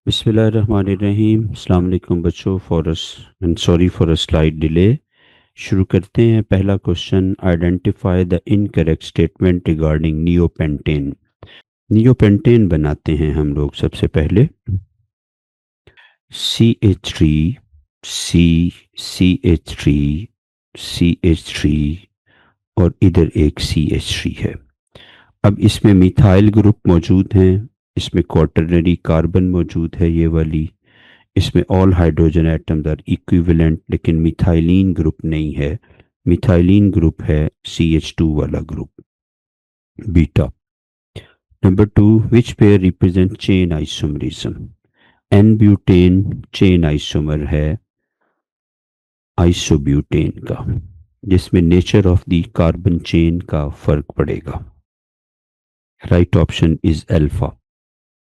बिस्मिल्लाहिर्रहमानिर्रहीम। अस्सलाम वालेकुम बच्चों, and sorry for a slight delay. शुरू करते हैं। पहला question, identify the incorrect statement regarding neopentane. Neopentane बनाते हैं हम लोग सबसे पहले। CH3, CH3, CH3 और इधर एक CH3 है। अब इसमें मिथाइल ग्रुप मौजूद हैं, इसमें क्वाटरनरी कार्बन मौजूद है ये वाली, इसमें all hydrogen atoms are equivalent, लेकिन मिथाइलिन ग्रुप नहीं है। मिथाइलिन ग्रुप है CH2 वाला group, beta. Number 2, which pair represent chain isomerism. N butane chain isomer है आइसोब्यूटेन का, जिसमें nature of the carbon chain का फर्क पड़ेगा। राइट ऑप्शन इज अल्फा,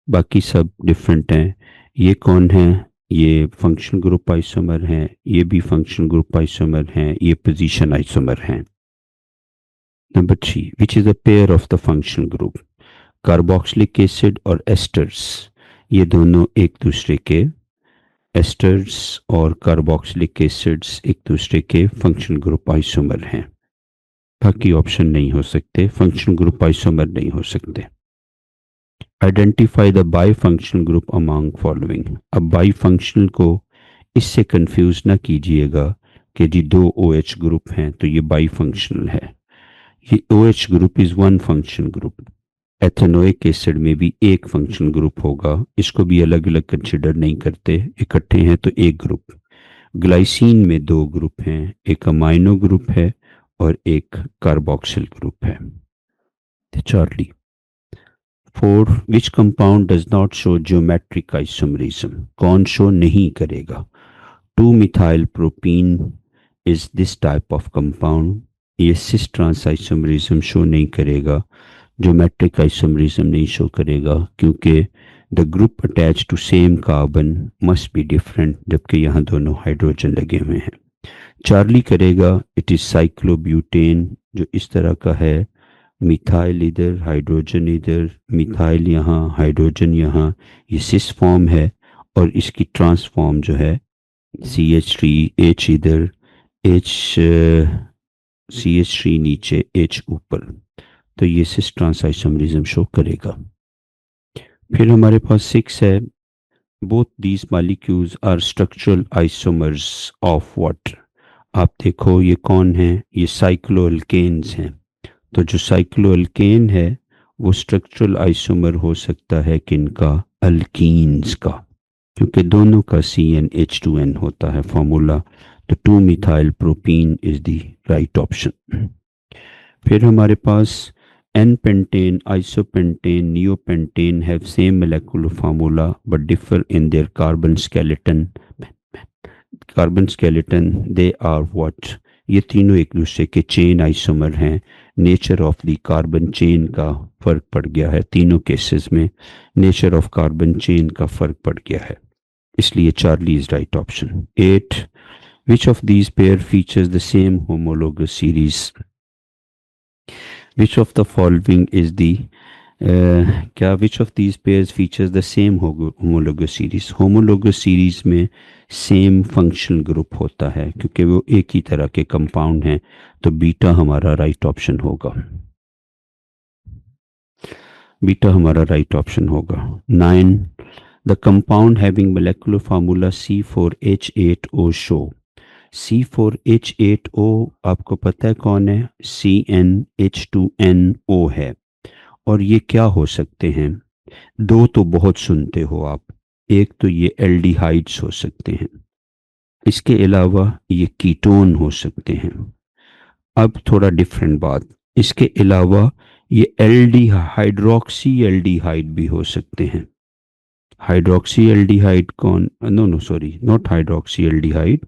बाकी सब डिफरेंट हैं। ये कौन है? ये फंक्शन ग्रुप आइसोमर हैं, ये भी फंक्शन ग्रुप आइसोमर हैं, ये पोजीशन आइसोमर हैं। Number 3, which is a pair of the function group. Carboxylic acid और एस्टर्स, ये दोनों एक दूसरे के, एस्टर्स और कार्बोक्सिलिक एसिड्स एक दूसरे के फंक्शन ग्रुप आइसोमर हैं। बाकी ऑप्शन नहीं हो सकते, फंक्शन ग्रुप आइसोमर नहीं हो सकते। Identify the by functional group among following. अब बाई फंक्शनल को इससे कंफ्यूज ना कीजिएगा कि जी दो OH ग्रुप हैं तो ये बाई फंक्शनल है। ये OH group is one function group. Ethanoic acid में भी एक फंक्शन ग्रुप होगा, इसको भी अलग अलग कंसिडर नहीं करते, इकट्ठे हैं तो एक ग्रुप। ग्लाइसिन में दो ग्रुप हैं, एक अमाइनो ग्रुप है और एक कार्बोक्सिल ग्रुप है। Charlie. 4, which compound does not show geometric isomerism. कौन शो नहीं करेगा? 2 methyl propene is this type of compound. ये सिस ट्रांस आइसोमरिज्म शो नहीं करेगा, ज्योमेट्रिक आइसोमरिज्म नहीं शो करेगा, क्योंकि the group attach to same carbon must be different, जबकि यहाँ दोनों हाइड्रोजन लगे हुए हैं। चार्ली करेगा, इट इज साइक्लोब्यूटेन, जो इस तरह का है, मिथाइल इधर हाइड्रोजन इधर, मिथाइल यहाँ हाइड्रोजन यहाँ, ये सिस फॉर्म है। और इसकी ट्रांसफॉर्म जो है CH3, H इधर, H, CH3 नीचे, H ऊपर, तो ये सिस ट्रांस आइसोमरिज्म शो करेगा। फिर हमारे पास 6 है, both these molecules are structural isomers of water. आप देखो ये कौन है? ये साइक्लोअल्केन्स हैं। तो जो साइक्लोअल्केन है वो स्ट्रक्चरल आइसोमर हो सकता है किनका? अल्कीन्स का, क्योंकि दोनों का CnH2n होता है फॉर्मूला। तो 2 methyl propene is the right option. फिर हमारे पास n pentane, isopentane, neopentane have same molecular formula but differ in their carbon skeleton they are what. ये तीनों एक दूसरे के चेन आइसोमर हैं। Nature of the carbon chain का फर्क पड़ गया है, तीनों केसेस में नेचर ऑफ कार्बन चेन का फर्क पड़ गया है, इसलिए Charlie is right option. 8, which of these pair features the same homologous series. Which of the following is the क्या which of these pairs features the same homologous series. Homologous series में same functional group होता है, क्योंकि वो एक ही तरह के compound हैं, तो बीटा हमारा राइट ऑप्शन होगा। बीटा हमारा राइट ऑप्शन होगा। 9, the compound having molecular formula C4H8O show. C4H8O आपको पता है कौन है? CnH2nO है। और ये क्या हो सकते हैं? दो तो बहुत सुनते हो आप, एक तो ये एल्डिहाइड्स हो सकते हैं, इसके अलावा ये कीटोन हो सकते हैं। अब थोड़ा डिफरेंट बात, इसके अलावा ये हाइड्रोक्सी एल्डिहाइड भी हो सकते हैं। हाइड्रोक्सी एल्डिहाइड कौन? No no sorry, not hydroxy aldehyde,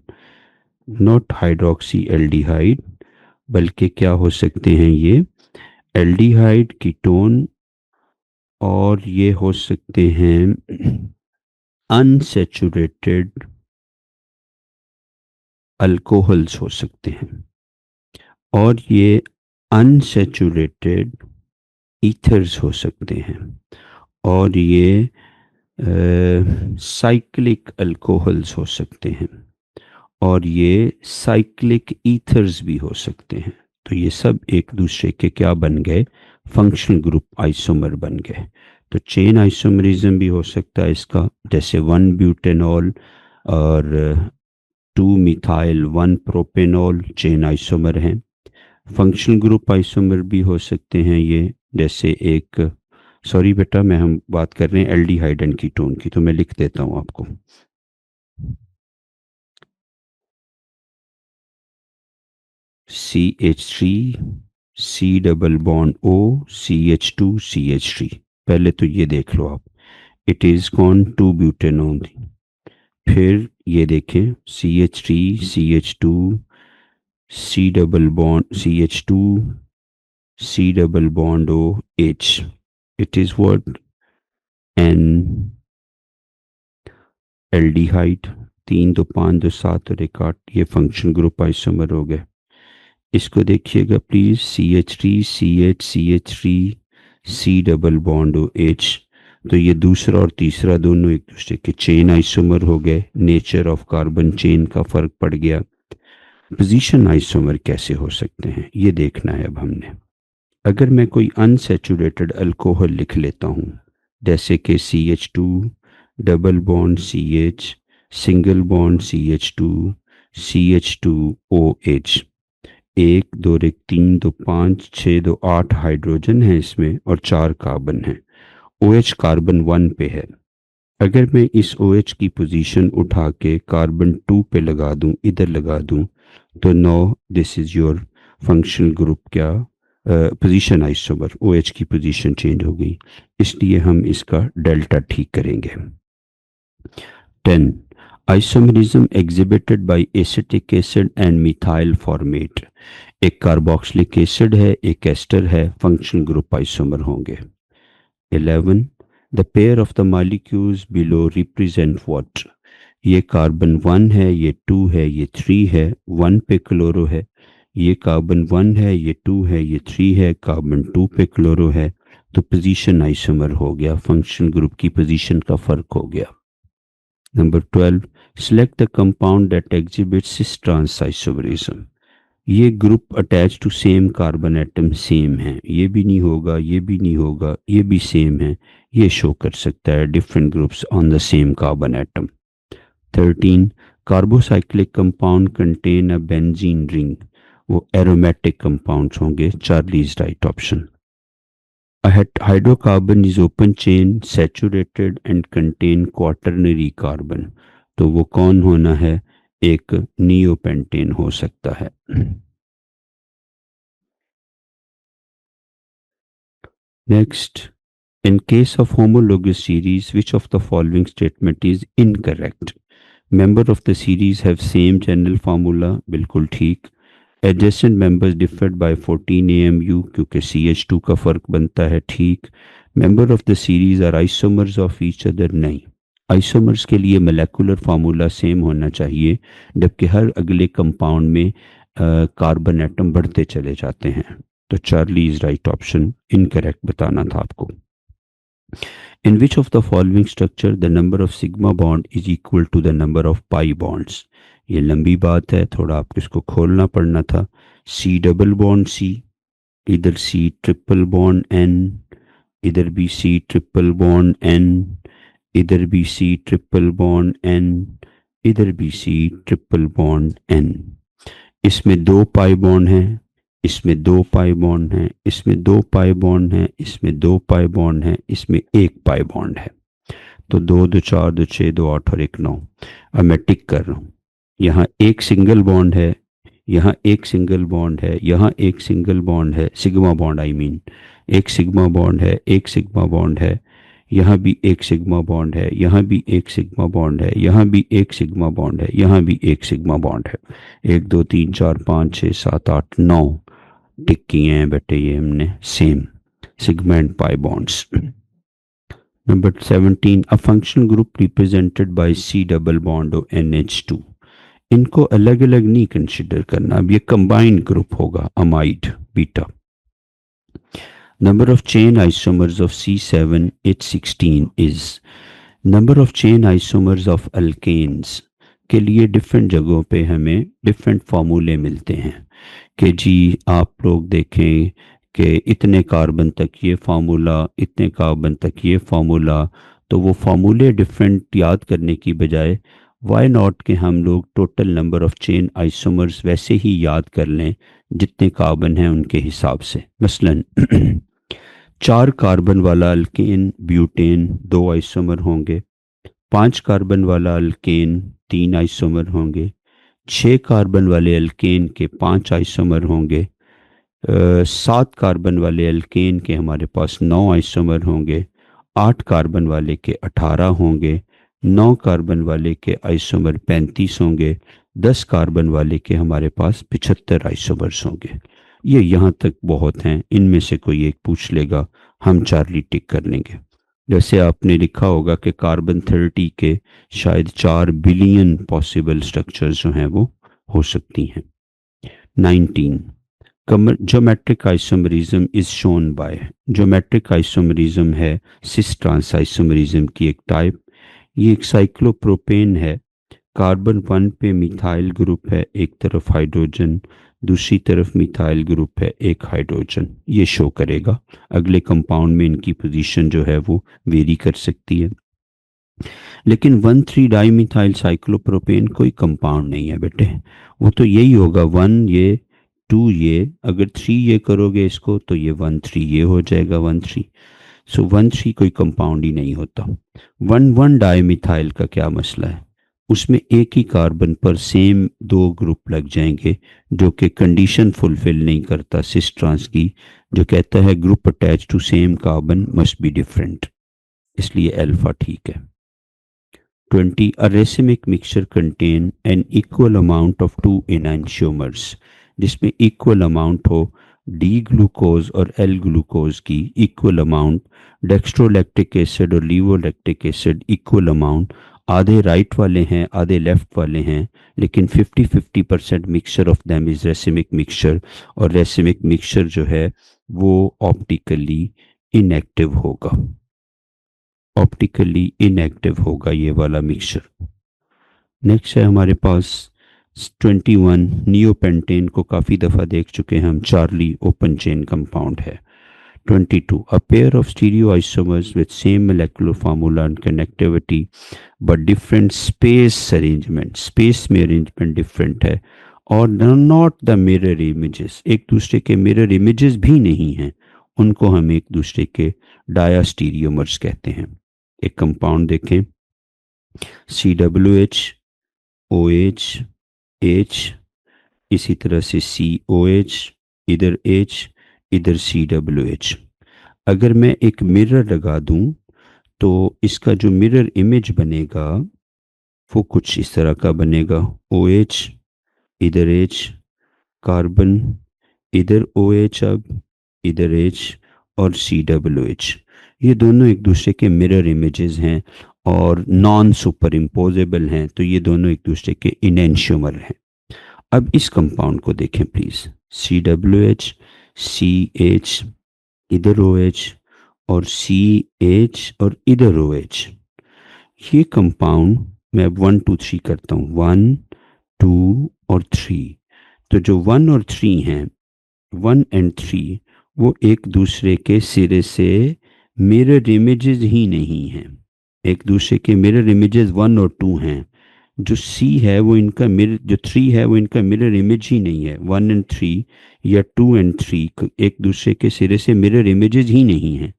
not hydroxy aldehyde, बल्कि क्या हो सकते हैं ये? एल्डिहाइड, कीटोन, और ये हो सकते हैं अनसैचुरेटेड अल्कोहल्स हो सकते हैं, और ये अनसैचुरेटेड ईथर्स हो सकते हैं, और ये साइक्लिक अल्कोहल्स हो सकते हैं और ये साइक्लिक ईथर्स भी हो सकते हैं। तो ये सब एक दूसरे के क्या बन गए, फंक्शनल ग्रुप आइसोमर बन गए। तो चेन आइसोमरिज्म भी हो सकता है इसका, जैसे 1 ब्यूटेनॉल और 2 मिथाइल 1 प्रोपेनॉल चेन आइसोमर हैं। फंक्शनल ग्रुप आइसोमर भी हो सकते हैं ये, जैसे एक, सॉरी बेटा मैं हम बात कर रहे हैं एल्डिहाइड एंड कीटोन की, तो मैं लिख देता हूं आपको। CH3 C double bond O CH2 CH3। पहले तो ये देख लो आप, इट इज कौन 2 ब्यूटेनॉल। फिर ये देखें CH3 CH2 C double bond CH2 C double bond O H, it is what an aldehyde. 3 2 5 2 7 और 1 8, ये फंक्शन ग्रुप आइसोमर हो गए। इसको देखिएगा please, CH3 CH CH3 C double bond O H। तो ये दूसरा और तीसरा दोनों एक दूसरे के चेन आइसोमर हो गए। नेचर ऑफ कार्बन चेन का फर्क पड़ गया। पोजीशन आइसोमर कैसे हो सकते हैं ये देखना है अब हमने। अगर मैं कोई अनसैचुरेटेड अल्कोहल लिख लेता हूँ, जैसे कि CH2 double bond CH single bond CH2 CH2OH, 1 2 3 2 5 6 2 8 hydrogen है इसमें और 4 कार्बन है। OH कार्बन 1 पे है। अगर मैं इस OH की पोजीशन उठा के कार्बन 2 पे लगा दूं, इधर लगा दूं, तो no this is your functional group क्या, पोजीशन आइसोमर। OH की पोजीशन चेंज हो गई, इसलिए हम इसका डेल्टा ठीक करेंगे। 10 isomerism exhibited by acetic acid and methyl formate. एक कार्बोक्सिलिक एसिड है, एक एस्टर है, फंक्शनल ग्रुप आइसोमर होंगे। 11 the pair of the molecules below represent what. ये कार्बन 1 है, ये 2 है, ये 3 है, 1 पे क्लोरो है। ये कार्बन 1 है, ये 2 है, ये 3 है, कार्बन 2 पे क्लोरो है। तो पोजीशन आइसोमर हो गया, फंक्शनल ग्रुप की पोजीशन का फर्क हो गया। Number 12 select the compound that exhibits cis trans isomerism. ये group attach to same carbon atom same है, ये भी नहीं होगा, ये भी नहीं होगा, ये भी सेम है, ये शो कर सकता है different groups on the same carbon atom. 13 carbocyclic compound contain a benzene ring. वो एरोमेटिक कंपाउंड्स होंगे, Charlie is right option. A hydrocarbon is open chain, saturated and contain quaternary carbon। तो वो कौन होना है, एक नियोपेंटेन हो सकता है। Next, in case of homologous series, which of the following statement is incorrect? Member of the series have same general formula, बिल्कुल ठीक। Adjacent members differed by 14 AMU, क्योंकि CH2 का फर्क बनता है, ठीक। Member of the series are isomers of each other, नहीं। Isomers के लिए मोलेकुलर फार्मूला सेम होना चाहिए, जबकि हर अगले कंपाउंड में कार्बन एटम बढ़ते चले जाते हैं। तो Charlie is right option, incorrect बताना था आपको। In which of the following structure the number of sigma bond is equal to the number of pi bonds? ये लंबी बात है, थोड़ा आपको इसको खोलना पड़ना था। C डबल बॉन्ड C, इधर C ट्रिपल बॉन्ड N, इधर भी C ट्रिपल बॉन्ड N, इधर भी C ट्रिपल बॉन्ड N, इधर भी C ट्रिपल बॉन्ड N। इसमें 2 पाई बॉन्ड हैं, इसमें 2 पाई बॉन्ड हैं, इसमें 2 पाई बॉन्ड हैं, इसमें 2 पाई बॉन्ड हैं, इसमें 1 पाई बॉन्ड है। तो 2 2 4 2 6 2 8 और 1 9। अब मैं टिक कर रहा हूँ, यहाँ एक सिंगल बॉन्ड है, यहाँ एक सिंगल बॉन्ड है, यहाँ एक सिंगल बॉन्ड है, सिग्मा बॉन्ड आई मीन, एक सिग्मा बॉन्ड है, एक सिग्मा बॉन्ड है, यहाँ भी एक सिग्मा बॉन्ड है, यहाँ भी एक सिग्मा बॉन्ड है, यहाँ भी एक सिग्मा बॉन्ड है, यहाँ भी एक सिग्मा बॉन्ड है। 1 2 3 4 5 6 7 8 9 टिक किए हैं बेटे ये हमने, same sigma and pi bonds. Number 17 a functional group represented by C double bond और NH2। इनको अलग अलग नहीं कंसिडर करना, अब ये कंबाइंड ग्रुप होगा, amide beta. Number of chain isomers of C7H16 is, number of chain isomers of alkanes के लिए डिफरेंट जगहों पे हमें डिफरेंट फार्मूले मिलते हैं कि जी आप लोग देखें कि इतने कार्बन तक ये फार्मूला, इतने कार्बन तक ये फार्मूला। तो वो फार्मूले डिफरेंट याद करने की बजाय वाई नॉट के हम लोग total number of chain isomers वैसे ही याद कर लें जितने कार्बन हैं उनके हिसाब से। मसलन 4 कार्बन वाला अल्केन ब्यूटेन 2 आइसोमर होंगे, 5 कार्बन वाला अल्केन 3 आइसोमर होंगे, 6 कार्बन वाले अल्केन के 5 आइसोमर होंगे, 7 कार्बन वाले अल्केन के हमारे पास 9 आइसोमर होंगे, 8 कार्बन वाले के 18 होंगे, 9 कार्बन वाले के आइसोमर 35 होंगे, 10 कार्बन वाले के हमारे पास 75 आइसोमर्स होंगे। ये यहाँ तक बहुत हैं, इनमें से कोई एक पूछ लेगा, हम चार्ली टिक कर लेंगे। जैसे आपने लिखा होगा कि कार्बन 30 के शायद 4 बिलियन पॉसिबल स्ट्रक्चर्स जो हैं वो हो सकती हैं। 19 geometric isomerism is shown by. Geometric isomerism है सिस ट्रांस आइसोमरिज्म की एक टाइप। ये एक साइक्लोप्रोपेन है। कार्बन 1 पे मिथाइल ग्रुप है, एक तरफ हाइड्रोजन, दूसरी तरफ मिथाइल ग्रुप है, एक हाइड्रोजन। ये शो करेगा। अगले कंपाउंड में इनकी पोजीशन जो है वो वेरी कर सकती है। लेकिन 1,3 डाईमिथाइल साइक्लोप्रोपेन कोई कंपाउंड नहीं है बेटे, वो तो यही होगा 1 ये 2 ये, अगर 3 ये करोगे इसको तो ये 1,3 ये हो जाएगा 1,3। सो 1,3 कोई कंपाउंड ही नहीं होता। 1,1 डाईमिथाइल का क्या मसला है? उसमें एक ही कार्बन पर सेम 2 ग्रुप लग जाएंगे, जो कि कंडीशन फुलफिल नहीं करता सिस ट्रांस की, जो कहता है group attach to same carbon must be different, इसलिए अल्फा ठीक है। 20 a racemic mixture contain an equal amount of 2 enantiomers, जिसमें इक्वल अमाउंट हो डी ग्लूकोज और एल ग्लूकोज की इक्वल अमाउंट, डेक्स्ट्रोलैक्टिक एसिड और लीवोलैक्टिक एसिड इक्वल अमाउंट, आधे राइट वाले हैं आधे लेफ्ट वाले हैं, लेकिन 50-50% mixture of them is racemic mixture, और रेसिमिक मिक्सचर जो है वो ऑप्टिकली इनएक्टिव होगा, ऑप्टिकली इनएक्टिव होगा ये वाला मिक्सचर। नेक्स्ट है हमारे पास 21 नियोपेंटेन को काफ़ी दफ़ा देख चुके हैं हम, चार्ली ओपन चेन कंपाउंड है। 22 a pair of stereoisomers with same molecular formula and connectivity but different space arrangement, space में arrangement different है, और not the mirror images, एक दूसरे के mirror images भी नहीं हैं, उनको हम एक दूसरे के डायास्टीरियोमर्स कहते हैं। एक कंपाउंड देखें, CWH OH H, इसी तरह से COH, इधर H इधर CWH। अगर मैं एक मिरर लगा दूं तो इसका जो मिरर इमेज बनेगा वो कुछ इस तरह का बनेगा, OH इधर H कार्बन, इधर OH अब इधर H और CWH। ये दोनों एक दूसरे के मिरर इमेजेस हैं और नॉन सुपर इम्पोजेबल हैं, तो ये दोनों एक दूसरे के इनेंशियोमर हैं। अब इस कंपाउंड को देखें प्लीज, CWH CH इधर OH और CH और इधर OH। ये कंपाउंड मैं 1 2 3 करता हूँ, 1 2 और 3। तो जो 1 और 3 हैं, 1 एंड 3, वो एक दूसरे के सिरे से मिरर इमेजेस ही नहीं हैं। एक दूसरे के मिरर इमेजेस 1 और 2 हैं। जो C है वो इनका मिरर, जो 3 है वो इनका मिरर इमेज ही नहीं है। 1 एंड 3 या 2 एंड 3 एक दूसरे के सिरे से मिरर इमेजेस ही नहीं हैं,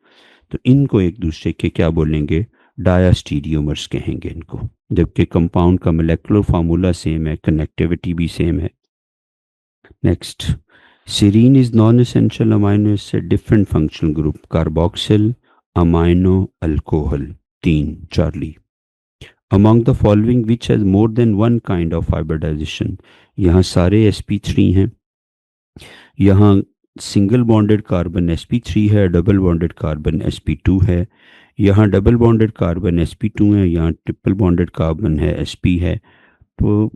तो इनको एक दूसरे के क्या बोलेंगे, डायास्टीरियोमर्स कहेंगे इनको। जबकि कंपाउंड का मोलेकुलर फार्मूला सेम है, कनेक्टिविटी भी सेम है। Next, serine is non-essential amino acid, different functional group, carboxyl amino alcohol 3 Charlie. Among the following which has more than one kind of hybridization, यहाँ सारे sp3 हैं, यहाँ single bonded carbon sp3 है, double bonded carbon sp2 है, यहाँ double bonded carbon sp2 है, यहाँ triple bonded carbon है sp है। तो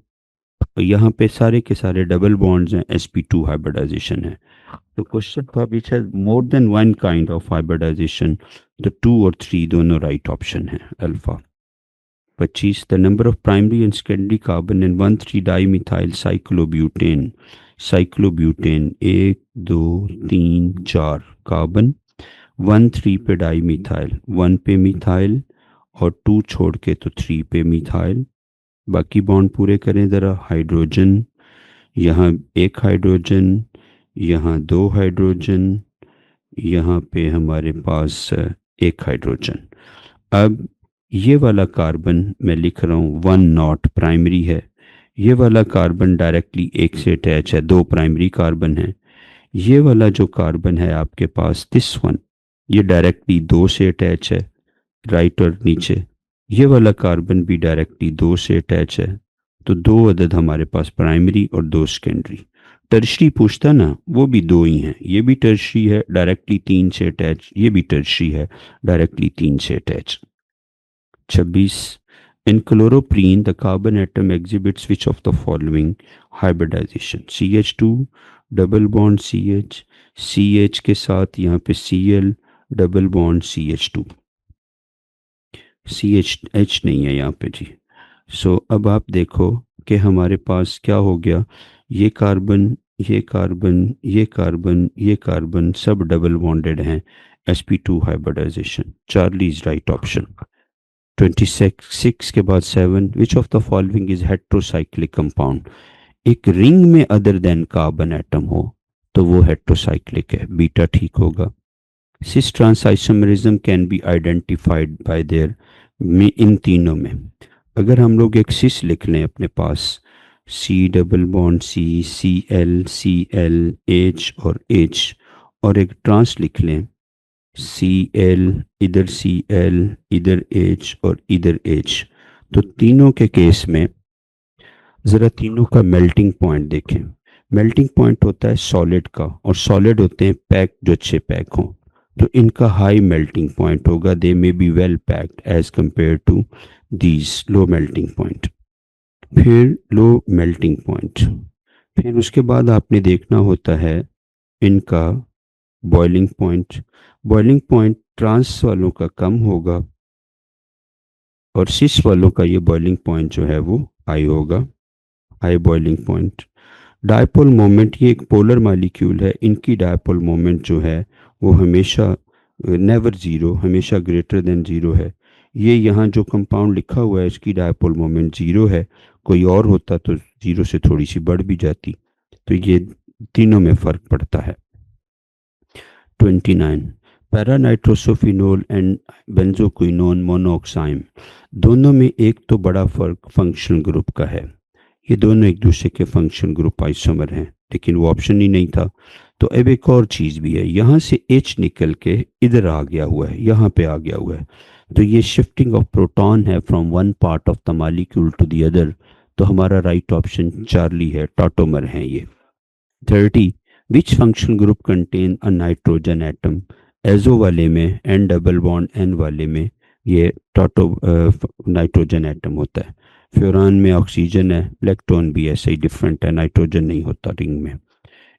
यहाँ पे सारे के सारे डबल बॉन्ड्स हैं, sp2 हाइब्रिडाइजेशन है। तो क्वेश्चन था which has more than one kind of hybridization, तो 2 और 3 दोनों राइट ऑप्शन है, alpha. 25 the number of primary and secondary carbon in 1,3-dimethyl cyclobutane, cyclobutane 1 2 3 4 carbon, 1 3 पे डाईमिथाइल, 1 पे मिथाइल और 2 छोड़ के तो 3 पे मिथाइल। बाकी बॉन्ड पूरे करें ज़रा। हाइड्रोजन, यहाँ एक हाइड्रोजन, यहाँ दो हाइड्रोजन, यहाँ पे हमारे पास एक हाइड्रोजन। अब ये वाला कार्बन मैं लिख रहा हूँ 1 नॉट प्राइमरी है, ये वाला कार्बन डायरेक्टली एक से अटैच है, 2 प्राइमरी कार्बन है। ये वाला जो कार्बन है आपके पास दिस वन, ये डायरेक्टली 2 से अटैच है, राइट और नीचे। ये वाला कार्बन भी डायरेक्टली 2 से अटैच है, तो 2 अदद हमारे पास प्राइमरी और 2 सेकेंडरी। टर्शरी पूछता ना, वो भी 2 ही हैं, ये भी टर्शरी है डायरेक्टली 3 से अटैच, ये भी टर्शरी है डायरेक्टली 3 से attach. 26 in chloroprene the carbon atom exhibits which of the following hybridization, CH2 double bond CH, CH के साथ यहाँ पे Cl double bond CH2, CH नहीं है यहाँ पे जी। सो अब आप देखो कि हमारे पास क्या हो गया, ये कार्बन, ये कार्बन, ये कार्बन, ये कार्बन सब डबल बॉन्डेड हैं, sp2 hybridization. Charlie is right option. 26 के बाद 7 which of the following is heterocyclic compound, एक रिंग में अदर देन कार्बन एटम हो तो वो हेट्रोसाइक्लिक है, बीटा ठीक होगा। Cis trans isomerism can be identified by their, में इन तीनों में अगर हम लोग एक सिस लिख लें अपने पास, C double bond C, Cl Cl H और H, और एक ट्रांस लिख लें Cl, इधर Cl, इधर H और इधर H, तो तीनों के केस में ज़रा तीनों का मेल्टिंग पॉइंट देखें। मेल्टिंग पॉइंट होता है सॉलिड का, और सॉलिड होते हैं पैक जो अच्छे पैक हों, तो इनका हाई मेल्टिंग पॉइंट होगा, they may be well packed as compare to these low melting point. फिर लो मेल्टिंग पॉइंट, फिर उसके बाद आपने देखना होता है इनका boiling point. Boiling point trans वालों का कम होगा और सिस वालों का ये बॉइलिंग पॉइंट जो है वो हाई होगा, high boiling point. Dipole moment, ये एक पोलर मॉलिक्यूल है, इनकी डायपोल मोमेंट जो है वो हमेशा नेवर ज़ीरो, हमेशा ग्रेटर देन ज़ीरो है। ये यहाँ जो कंपाउंड लिखा हुआ है इसकी डायपोल मोमेंट ज़ीरो है, कोई और होता तो ज़ीरो से थोड़ी सी बढ़ भी जाती, तो ये तीनों में फ़र्क पड़ता है। 29 पैरानाइट्रोसोफिनोल एंड बेंजोक्विनोन मोनोऑक्साइड, दोनों में एक तो बड़ा फ़र्क फंक्शनल ग्रुप का है, ये दोनों एक दूसरे के फंक्शन ग्रुप आइसोमर हैं, लेकिन वो ऑप्शन ही नहीं था। तो अब एक और चीज़ भी है, यहाँ से H निकल के इधर आ गया हुआ है, यहाँ पे आ गया हुआ है, तो ये शिफ्टिंग ऑफ प्रोटॉन है from one part of the molecule to the other, तो हमारा राइट ऑप्शन चार्ली है, टॉटोमर है ये। 30 which function group contain a nitrogen atom, azo वाले में N डबल बॉन्ड N वाले में ये टॉटो नाइट्रोजन एटम होता है, फ्लोरान में ऑक्सीजन है, इलेक्ट्रॉन भी ऐसे ही डिफरेंट है, नाइट्रोजन नहीं होता रिंग में।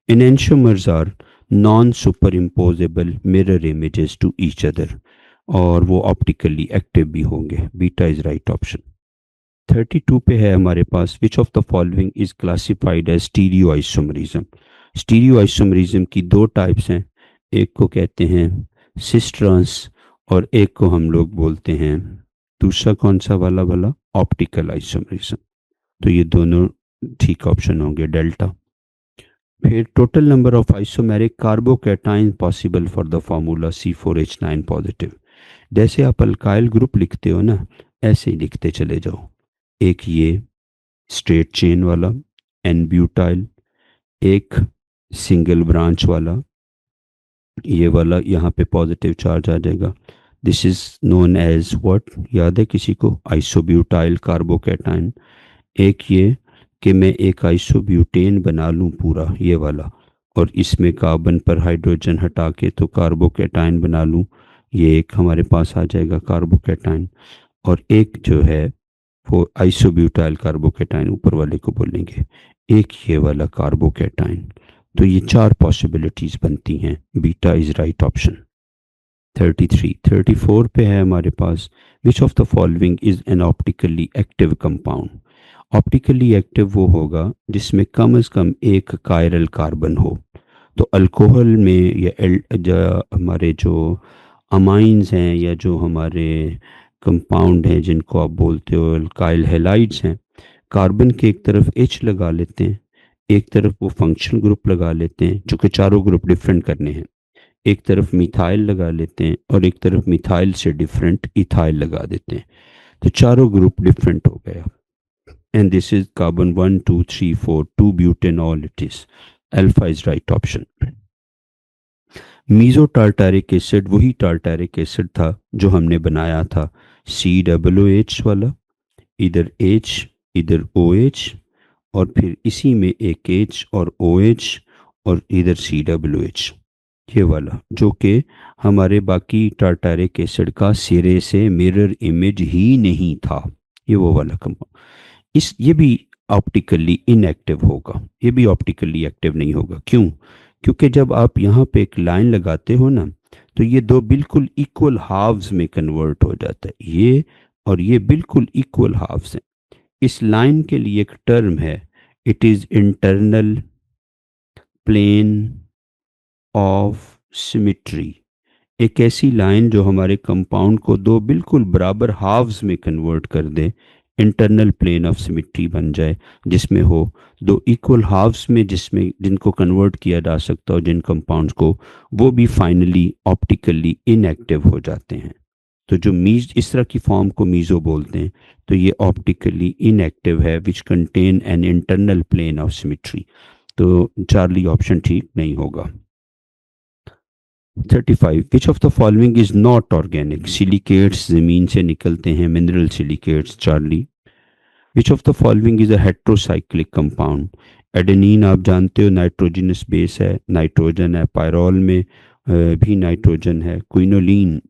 Enantiomers are non superimposable mirror images to each other, और वो ऑप्टिकली एक्टिव भी होंगे, बीटा इज राइट ऑप्शन। 32 पे है हमारे पास which of the following is classified as stereo isomerism. Stereo isomerism की 2 टाइप्स हैं, एक को कहते हैं सिस ट्रांस और एक को हम लोग बोलते हैं, दूसरा कौन सा वाला वाला, ऑप्टिकल आइसोमरिज्म, तो ये दोनों ठीक ऑप्शन होंगे, डेल्टा। फिर total number of isomeric carbocation possible for the formula C4H9 positive, जैसे आप अल्काइल ग्रुप लिखते हो ना, ऐसे ही लिखते चले जाओ। एक ये स्ट्रेट चेन वाला एन ब्यूटाइल, एक सिंगल ब्रांच वाला, ये वाला यहाँ पे पॉजिटिव चार्ज आ जाएगा, this is known as what, याद है किसी को, आइसोब्यूटाइल कार्बोकैटाइन। एक ये कि मैं एक आइसोब्यूटेन बना लूँ पूरा ये वाला, और इसमें कार्बन पर हाइड्रोजन हटा के तो कार्बोकैटाइन बना लूँ, ये एक हमारे पास आ जाएगा कार्बोकैटाइन। और एक जो है वो आइसोब्यूटाइल कार्बोकैटाइन ऊपर वाले को बोलेंगे, एक ये वाला कार्बोकैटाइन, तो ये 4 पॉसिबिलिटीज बनती हैं, बीटा इज राइट ऑप्शन। 34 पे है हमारे पास, which of the following is an optically active compound. Optically active वो होगा जिसमें कम से कम एक कायरल कार्बन हो। तो अल्कोहल में या हमारे जो अमाइंस हैं या जो हमारे कंपाउंड हैं जिनको आप बोलते हो अल्काइल हैलाइड्स हैं, कार्बन के एक तरफ H लगा लेते हैं, एक तरफ वो फंक्शनल ग्रुप लगा लेते हैं जो कि चारों ग्रुप डिफरेंट करने हैं, एक तरफ मिथाइल लगा लेते हैं और एक तरफ मिथाइल से डिफरेंट इथाइल लगा देते हैं। तो चारों ग्रुप डिफरेंट हो गया। And this is carbon 1 2 3 4 2 butanol it is. Alpha is right option. Meso tartaric acid वही टार्टारिक एसिड था जो हमने बनाया था COOH वाला, इधर H इधर OH और फिर इसी में एक H और OH और इधर COOH, ये वाला जो कि हमारे बाकी टार्टारिक एसिड का सिरे से मिरर इमेज ही नहीं था, ये वो वाला कंपाउंड। ये भी ऑप्टिकली इनएक्टिव होगा, ये भी ऑप्टिकली एक्टिव नहीं होगा। क्यों? क्योंकि जब आप यहाँ पे एक लाइन लगाते हो ना, तो ये दो बिल्कुल इक्वल हाफ्स में कन्वर्ट हो जाता है, ये और ये बिल्कुल इक्वल हाफ्स हैं। इस लाइन के लिए एक टर्म है, it is internal plane of symmetry. एक ऐसी लाइन जो हमारे कंपाउंड को दो बिल्कुल बराबर हाफ्स में कन्वर्ट कर दे, इंटरनल प्लेन ऑफ सिमिट्री बन जाए, जिसमें हो दो इक्वल हाफ्स में, जिसमें जिनको कन्वर्ट किया जा सकता हो जिन कंपाउंड्स को, वो भी फाइनली ऑप्टिकली इनएक्टिव हो जाते हैं। तो जो इस तरह की फॉर्म को मीजो बोलते हैं, तो ये ऑप्टिकली इनएक्टिव है which contain an internal plane of symmetry. तो चार्ली ऑप्शन ठीक नहीं होगा। 35 which of the following is not organic. Silicates जमीन से निकलते हैं, mineral silicates. Charlie. Which of the following is a heterocyclic compound. Adenine आप जानते हो नाइट्रोजनस बेस है, नाइट्रोजन है, पायरोल में भी नाइट्रोजन है। क्विनोलिन,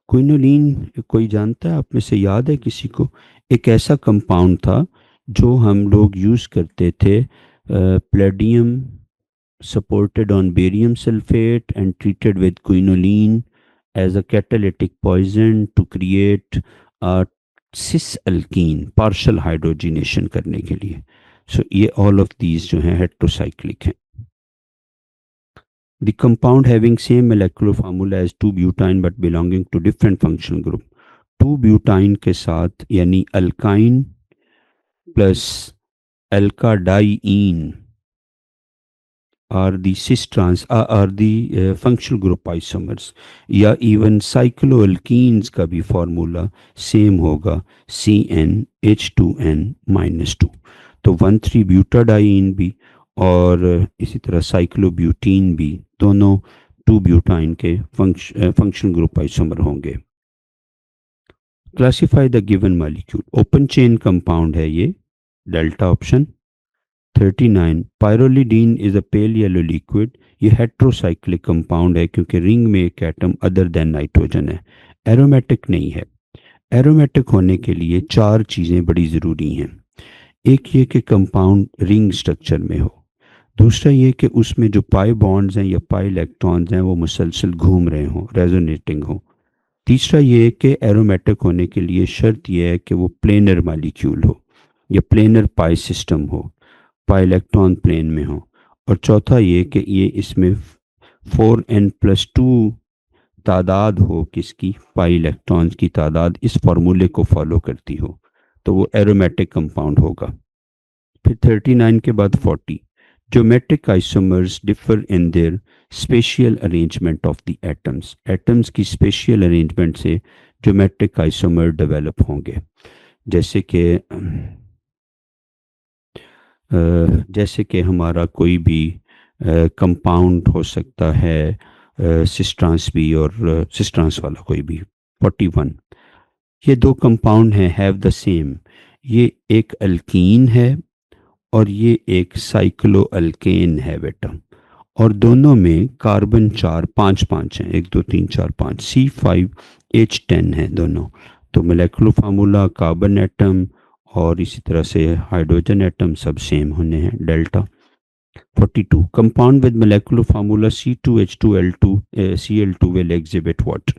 क्विनोलिन कोई जानता है आप में से, याद है किसी को? एक ऐसा कंपाउंड था जो हम लोग यूज़ करते थे, Palladium supported on barium sulfate and treated with quinoline as a catalytic poison to create a cis alkene, partial hydrogenation करने के लिए। So ये all of these जो हैं heterocyclic हैं। The compound having same molecular formula as 2-butene but belonging to different functional group। 2-butene के साथ यानी alkyne plus alkadiene are the are the functional group isomers, या even cycloalkenes का भी formula same होगा CnH2n-2। तो 1,3-ब्यूटाडाइन भी और इसी तरह साइक्लोब्यूटीन भी दोनों 2-ब्यूटाइन के फंक्शनल ग्रुप आइसोमर होंगे। Classify the given molecule. Open chain compound है ये, delta option. 39 pyrrolidine is a pale yellow liquid. ये हेट्रोसाइक्लिक कंपाउंड है क्योंकि रिंग में एक एटम अदर देन नाइट्रोजन है। एरोमेटिक नहीं है। एरोमेटिक होने के लिए चार चीज़ें बड़ी ज़रूरी हैं। एक ये कि कंपाउंड रिंग स्ट्रक्चर में हो, दूसरा ये कि उसमें जो पाई बॉन्ड्स हैं या पाई इलेक्ट्रॉन्स हैं वो मुसलसल घूम रहे हों, रेजोनेटिंग हो। तीसरा ये कि एरोमेटिक होने के लिए शर्त यह है कि वो प्लेनर मॉलिक्यूल हो या प्लेनर पाई सिस्टम हो, पाई इलेक्ट्रॉन प्लेन में हो। और चौथा ये कि ये इसमें 4n+2 तादाद हो, किसकी? पाई इलेक्ट्रॉन्स की तादाद इस फार्मूले को फॉलो करती हो, तो वो एरोमेटिक कंपाउंड होगा। फिर 39 के बाद 40 geometric isomers differ in there spatial arrangement of the atoms. Atoms की स्पेशियल अरेंजमेंट से ज्योमेट्रिक आइसोमर डेवलप होंगे। जैसे कि हमारा कोई भी कंपाउंड हो सकता है सिस्ट्रांस भी और सिस्ट्रांस वाला कोई भी। 41 ये दो कंपाउंड हैं हैव द सेम। ये एक अल्कीन है और ये एक साइक्लो अल्केन है बेटा, और दोनों में कार्बन 5 हैं, 1 2 3 4 5, C5H10 है दोनों। तो मोलेकुलर फार्मूला कार्बन एटम और इसी तरह से हाइड्रोजन एटम सब सेम होने हैं, delta. 42. Compound with molecular formula C2H2L2 Cl2 will exhibit what?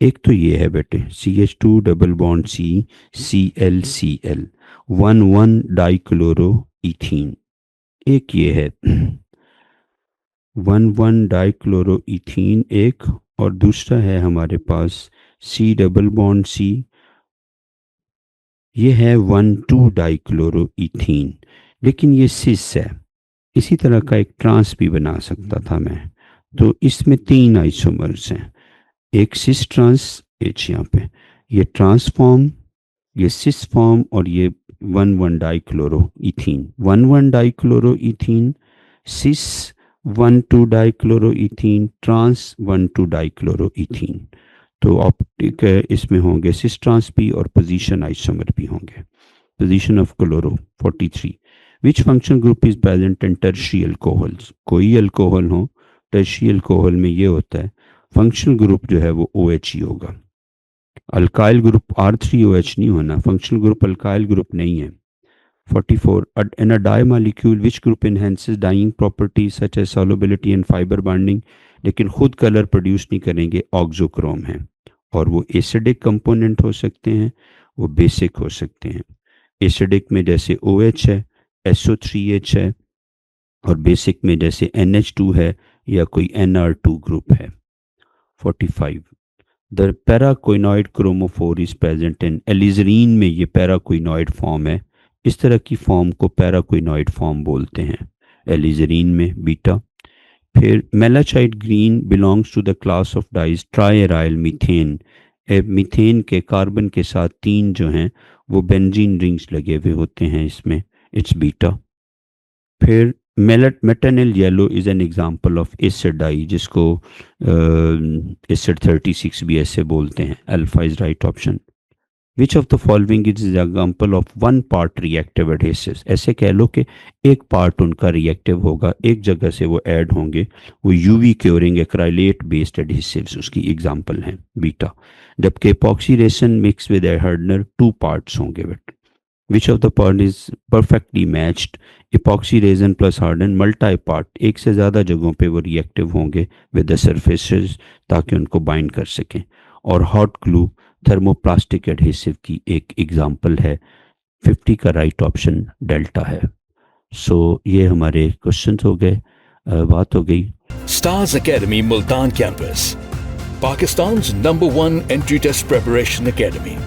एक तो ये है बेटे CH2 double bond C ClCl 1,1 डाइक्लोरोईथीन। एक ये है 1,1 डाइक्लोरोईथीन एक, और दूसरा है हमारे पास C डबल बॉन्ड C, ये है 1,2 डाइक्लोरोईथीन, लेकिन ये सिस है। इसी तरह का एक ट्रांस भी बना सकता था मैं। तो इसमें 3 आइसोमर्स हैं, एक सिस ट्रांस एच यहाँ पे, ये ट्रांसफॉर्म, ये सिस फॉर्म, और ये 1,1 डाइक्लोरोईथीन। 1,1 डाइक्लोरोईथीन सिस 1,2 डाइक्लोरोईथीन ट्रांस 1,2 डाइक्लोरोईथीन। तो ऑप्टिक इसमें होंगे सिस ट्रांस भी और पोजीशन आइसोमर भी होंगे। Position of chloro 43। Which function group is present in tertiary alcohols? कोई अल्कोहल हो, टर्शियरी अल्कोहल में ये होता है फंक्शनल ग्रुप जो है वो OH ही होगा। अल्काइल ग्रुप R3OH नहीं होना, फंक्शनल ग्रुप अल्काइल ग्रुप नहीं है। 44. In a dye molecule which group enhances dyeing properties such as solubility and fiber bonding? लेकिन खुद कलर प्रोड्यूस नहीं करेंगे, ऑक्सोक्रोम है, और वो एसिडिक कंपोनेंट हो सकते हैं, वो बेसिक हो सकते हैं। एसिडिक में जैसे OH है, SO3H है, और बेसिक में जैसे NH2 है या कोई NR2 ग्रुप है। 45. The paraquinoid chromophore is present in alizarin में, ये पैराक्विनॉइड फॉर्म है, इस तरह की फॉर्म को पैराक्विनॉइड फॉर्म बोलते हैं एलिजरीन में, बीटा। फिर malachite green belongs to the class of dyes triaryl methane. Methane के कार्बन के साथ 3 जो हैं वो बेंजीन रिंग्स लगे हुए होते हैं इसमें, इट्स बीटा। फिर metanil yellow is an example of acid dye, जिसको एसिड 36 भी ऐसे बोलते हैं। Alpha is right option. Which of the following is example of one part reactive adhesives? ऐसे कह लो कि एक पार्ट उनका रिएक्टिव होगा, एक जगह से वो ऐड होंगे, वो UV curing acrylate based adhesives उसकी एग्जांपल हैं, बीटा। जबकि epoxy resin mix with a hardener 2 parts होंगे बेटा। Which of the part is perfectly matched? Epoxy resin plus hardener multi part, एक से ज़्यादा जगहों पे वो रिएक्टिव होंगे विद द सरफेसेस ताकि उनको बाइंड कर सकें। और हॉट ग्लू थर्मोप्लास्टिक एडहेसिव की एक एग्जांपल है। 50 का राइट ऑप्शन डेल्टा है। सो ये हमारे क्वेश्चन हो गए, बात हो गई। स्टार्स एकेडमी मुल्तान कैंपस, पाकिस्तान's #1 entry test preparation academy.